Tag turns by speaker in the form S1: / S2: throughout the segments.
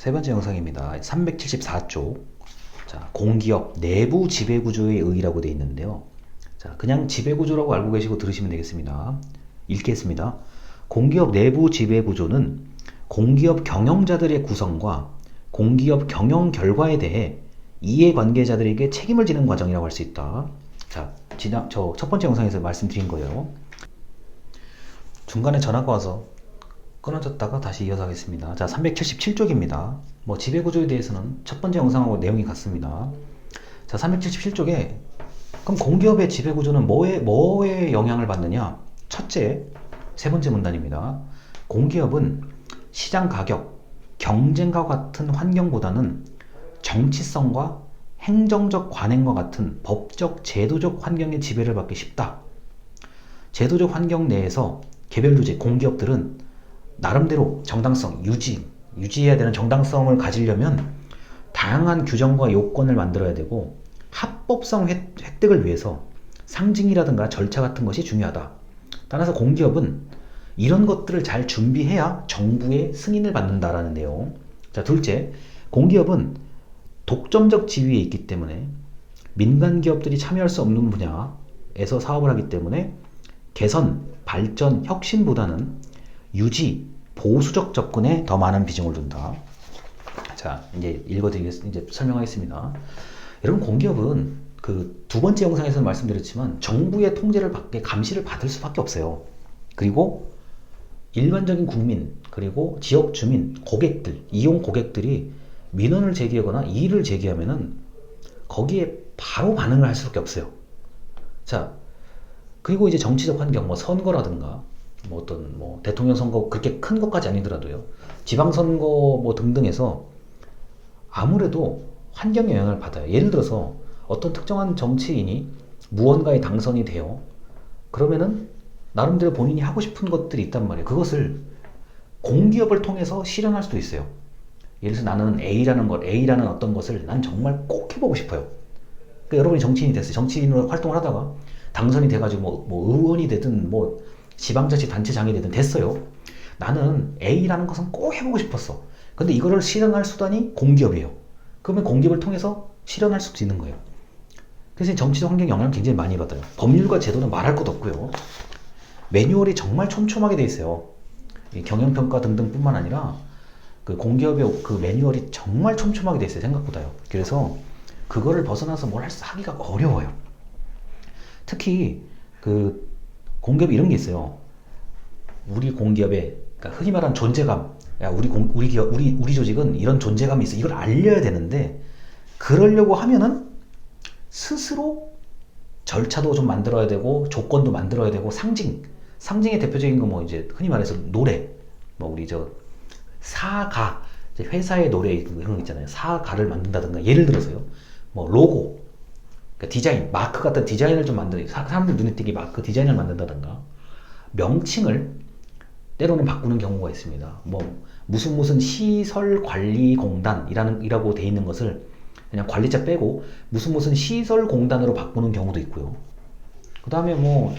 S1: 세 번째 영상입니다. 374쪽. 자, 공기업 내부 지배구조의 의의라고 되어 있는데요. 자, 그냥 지배구조라고 알고 계시고 들으시면 되겠습니다. 읽겠습니다. 공기업 내부 지배구조는 공기업 경영자들의 구성과 공기업 경영 결과에 대해 이해관계자들에게 책임을 지는 과정이라고 할 수 있다. 자, 저 첫 번째 영상에서 말씀드린 거예요. 중간에 전화가 와서 끊어졌다가 다시 이어서 하겠습니다. 자, 377쪽입니다. 뭐 지배구조에 대해서는 첫 번째 영상하고 내용이 같습니다. 자, 377쪽에 그럼 공기업의 지배구조는 뭐에 영향을 받느냐? 첫째, 세 번째 문단입니다. 공기업은 시장 가격, 경쟁과 같은 환경보다는 정치성과 행정적 관행과 같은 법적, 제도적 환경의 지배를 받기 쉽다. 제도적 환경 내에서 개별 주체, 공기업들은 나름대로 정당성, 유지해야 되는 정당성을 가지려면 다양한 규정과 요건을 만들어야 되고 합법성 획득을 위해서 상징이라든가 절차 같은 것이 중요하다. 따라서 공기업은 이런 것들을 잘 준비해야 정부의 승인을 받는다라는 내용. 자, 둘째, 공기업은 독점적 지위에 있기 때문에 민간 기업들이 참여할 수 없는 분야에서 사업을 하기 때문에 개선, 발전, 혁신보다는 유지, 보수적 접근에 더 많은 비중을 둔다. 자, 이제 이제 설명하겠습니다. 여러분, 공기업은 그 두 번째 영상에서 말씀드렸지만 정부의 통제를 받게 감시를 받을 수밖에 없어요. 그리고 일반적인 국민, 그리고 지역 주민, 고객들, 이용 고객들이 민원을 제기하거나 이의를 제기하면은 거기에 바로 반응을 할 수밖에 없어요. 자, 그리고 이제 정치적 환경, 뭐 선거라든가 뭐 어떤 뭐 대통령 선거 그렇게 큰 것까지 아니더라도요. 지방선거 뭐 등등에서 아무래도 환경에 영향을 받아요. 예를 들어서 어떤 특정한 정치인이 무언가에 당선이 돼요. 그러면은 나름대로 본인이 하고 싶은 것들이 있단 말이에요. 그것을 공기업을 통해서 실현할 수도 있어요. 예를 들어서 나는 A라는 어떤 것을 난 정말 꼭 해보고 싶어요. 그러니까 여러분이 정치인이 됐어요. 정치인으로 활동을 하다가 당선이 돼가지고 뭐 의원이 되든 뭐 지방자치단체장이 되든 됐어요. 나는 A라는 것은 꼭 해보고 싶었어. 근데 이거를 실현할 수단이 공기업이에요. 그러면 공기업을 통해서 실현할 수도 있는 거예요. 그래서 정치적 환경 영향을 굉장히 많이 받아요. 법률과 제도는 말할 것도 없고요. 매뉴얼이 정말 촘촘하게 돼 있어요. 경영평가 등등뿐만 아니라 그 공기업의 그 매뉴얼이 정말 촘촘하게 돼 있어요. 생각보다요. 그래서 그거를 벗어나서 뭘 하기가 어려워요. 특히 그 공기업이 이런 게 있어요. 우리 공기업의, 그러니까 흔히 말하는 존재감. 야, 우리 조직은 이런 존재감이 있어. 이걸 알려야 되는데, 그러려고 하면은 스스로 절차도 좀 만들어야 되고, 조건도 만들어야 되고, 상징의 대표적인 거 뭐 이제 흔히 말해서 노래. 뭐 우리 사가, 회사의 노래 그런 거 있잖아요. 사가를 만든다든가, 예를 들어서요. 뭐 로고, 그러니까 디자인, 마크 같은 디자인을 좀 사람들 눈에 띄게 마크 디자인을 만든다든가, 명칭을 때로는 바꾸는 경우가 있습니다. 뭐 무슨 시설관리공단이라고 돼 있는 것을 그냥 관리자 빼고 무슨 시설공단으로 바꾸는 경우도 있고요. 그 다음에 뭐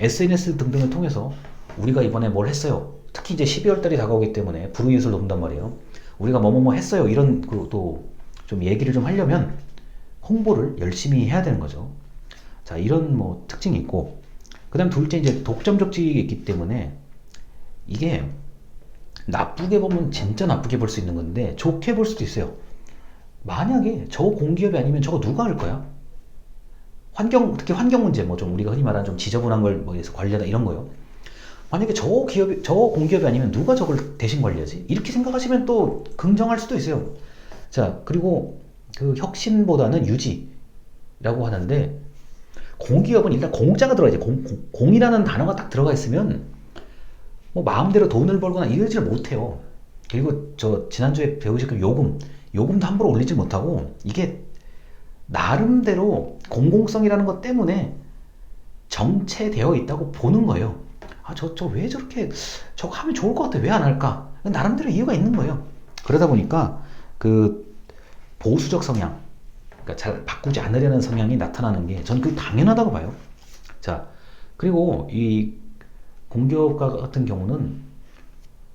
S1: SNS 등등을 통해서 우리가 이번에 뭘 했어요. 특히 이제 12월 달이 다가오기 때문에 불우이웃을 돕는단 말이에요. 우리가 뭐뭐뭐 했어요. 이런 또 좀 얘기를 좀 하려면 홍보를 열심히 해야 되는 거죠. 자, 이런 뭐 특징이 있고, 그 다음 둘째, 이제 독점적 지위가 있기 때문에 이게 나쁘게 보면 진짜 나쁘게 볼 수 있는 건데 좋게 볼 수도 있어요. 만약에 저 공기업이 아니면 저거 누가 할 거야? 특히 환경 문제, 뭐 좀 우리가 흔히 말하는 좀 지저분한 걸 뭐해서 관리하다 이런 거요. 만약에 저 공기업이 아니면 누가 저걸 대신 관리하지? 이렇게 생각하시면 또 긍정할 수도 있어요. 자, 그리고 그 혁신보다는 유지라고 하는데, 공기업은 일단 공자가 들어가야지. 공이라는 단어가 딱 들어가 있으면 뭐 마음대로 돈을 벌거나 이러지를 못해요. 그리고 지난주에 배우셨던 요금도 함부로 올리지 못하고, 이게 나름대로 공공성이라는 것 때문에 정체되어 있다고 보는 거예요. 아, 왜 저거 하면 좋을 것 같아. 왜 안 할까? 나름대로 이유가 있는 거예요. 그러다 보니까 그 보수적 성향, 그러니까 잘 바꾸지 않으려는 성향이 나타나는 게 전 그게 당연하다고 봐요. 자, 그리고 이 공기업 같은 경우는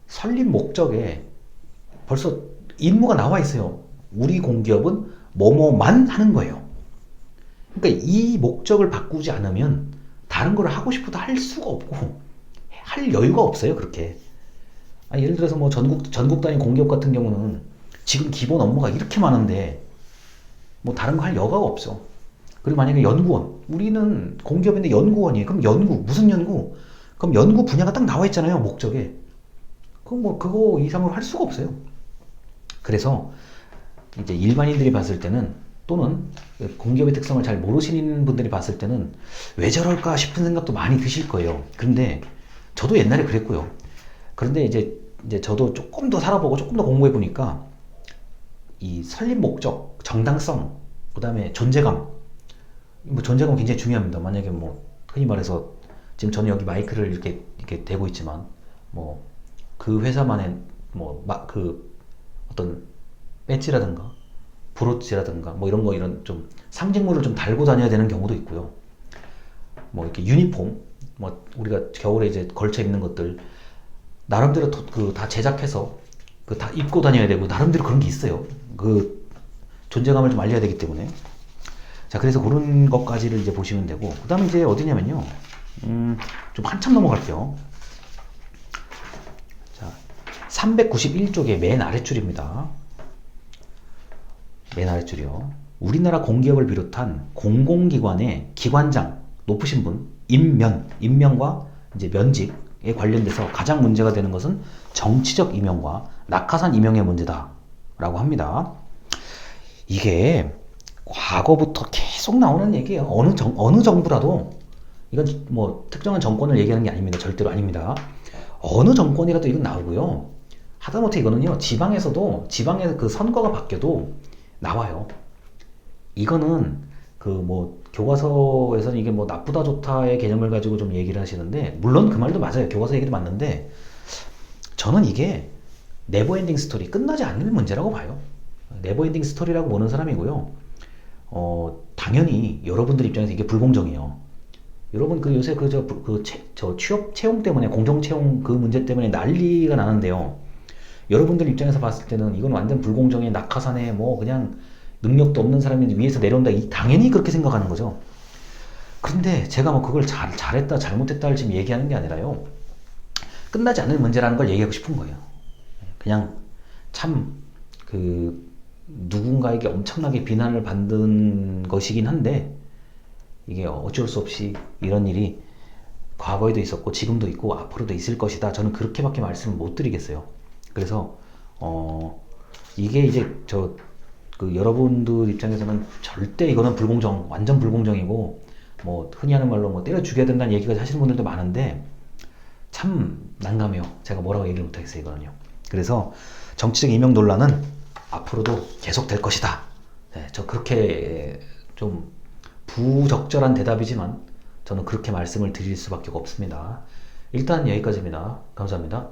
S1: 설립 목적에 벌써 임무가 나와 있어요. 우리 공기업은 뭐뭐만 하는 거예요. 그러니까 이 목적을 바꾸지 않으면 다른 걸 하고 싶어도 할 수가 없고 할 여유가 없어요. 그렇게. 예를 들어서 뭐 전국 단위 공기업 같은 경우는 지금 기본 업무가 이렇게 많은데 뭐 다른 거 할 여가가 없어. 그리고 만약에 연구원, 우리는 공기업인데 연구원이에요. 그럼 무슨 연구? 그럼 연구 분야가 딱 나와 있잖아요. 목적에. 그럼 뭐 그거 이상으로 할 수가 없어요. 그래서 이제 일반인들이 봤을 때는, 또는 공기업의 특성을 잘 모르시는 분들이 봤을 때는 왜 저럴까 싶은 생각도 많이 드실 거예요. 그런데 저도 옛날에 그랬고요. 그런데 이제 저도 조금 더 살아보고 조금 더 공부해 보니까 이 설립 목적, 정당성, 그 다음에 존재감, 뭐 존재감 굉장히 중요합니다. 만약에 뭐 흔히 말해서 지금 저는 여기 마이크를 이렇게 대고 있지만 뭐 그 회사만의 뭐 그 어떤 배지라든가 브로치라든가 뭐 이런 좀 상징물을 좀 달고 다녀야 되는 경우도 있고요. 뭐 이렇게 유니폼, 뭐 우리가 겨울에 이제 걸쳐 입는 것들 나름대로 그 다 제작해서 그 다 입고 다녀야 되고 나름대로 그런 게 있어요. 그 존재감을 좀 알려야 되기 때문에. 자, 그래서 그런 것까지를 이제 보시면 되고, 그 다음에 이제 어디냐면요. 좀 한참 넘어갈게요. 자, 391쪽의 맨 아랫줄입니다. 맨 아랫줄이요. 우리나라 공기업을 비롯한 공공기관의 기관장, 높으신 분, 임명과 이제 면직에 관련돼서 가장 문제가 되는 것은 정치적 임명과 낙하산 임명의 문제다. 라고 합니다. 이게 과거부터 계속 나오는 얘기예요. 어느 정부라도, 이건 뭐 특정한 정권을 얘기하는 게 아닙니다. 절대로 아닙니다. 어느 정권이라도 이건 나오고요. 하다못해 이거는요, 지방에서 그 선거가 바뀌어도 나와요. 이거는 그 뭐 교과서에서는 이게 뭐 나쁘다 좋다의 개념을 가지고 좀 얘기를 하시는데, 물론 그 말도 맞아요. 교과서 얘기도 맞는데, 저는 이게 네버엔딩 스토리, 끝나지 않는 문제라고 봐요. 네버엔딩 스토리라고 보는 사람이고요. 당연히 여러분들 입장에서 이게 불공정해요. 여러분 그 요새 저 취업 채용 때문에, 공정 채용 그 문제 때문에 난리가 나는데요. 여러분들 입장에서 봤을 때는 이건 완전 불공정해, 낙하산에 뭐 그냥 능력도 없는 사람이 위에서 내려온다, 당연히 그렇게 생각하는 거죠. 그런데 제가 뭐 그걸 잘했다 잘못했다를 지금 얘기하는 게 아니라요, 끝나지 않는 문제라는 걸 얘기하고 싶은 거예요. 그냥 참 그 누군가에게 엄청나게 비난을 받는 것이긴 한데, 이게 어쩔 수 없이 이런 일이 과거에도 있었고 지금도 있고 앞으로도 있을 것이다. 저는 그렇게밖에 말씀을 못 드리겠어요. 그래서 이게 이제 그 여러분들 입장에서는 절대 이거는 완전 불공정이고, 뭐 흔히 하는 말로 뭐 때려 죽여야 된다는 얘기까지 하시는 분들도 많은데 참 난감해요. 제가 뭐라고 얘기를 못하겠어요, 이거는요. 그래서 정치적 임명 논란은 앞으로도 계속 될 것이다. 네, 저 그렇게 좀 부적절한 대답이지만 저는 그렇게 말씀을 드릴 수밖에 없습니다. 일단 여기까지입니다. 감사합니다.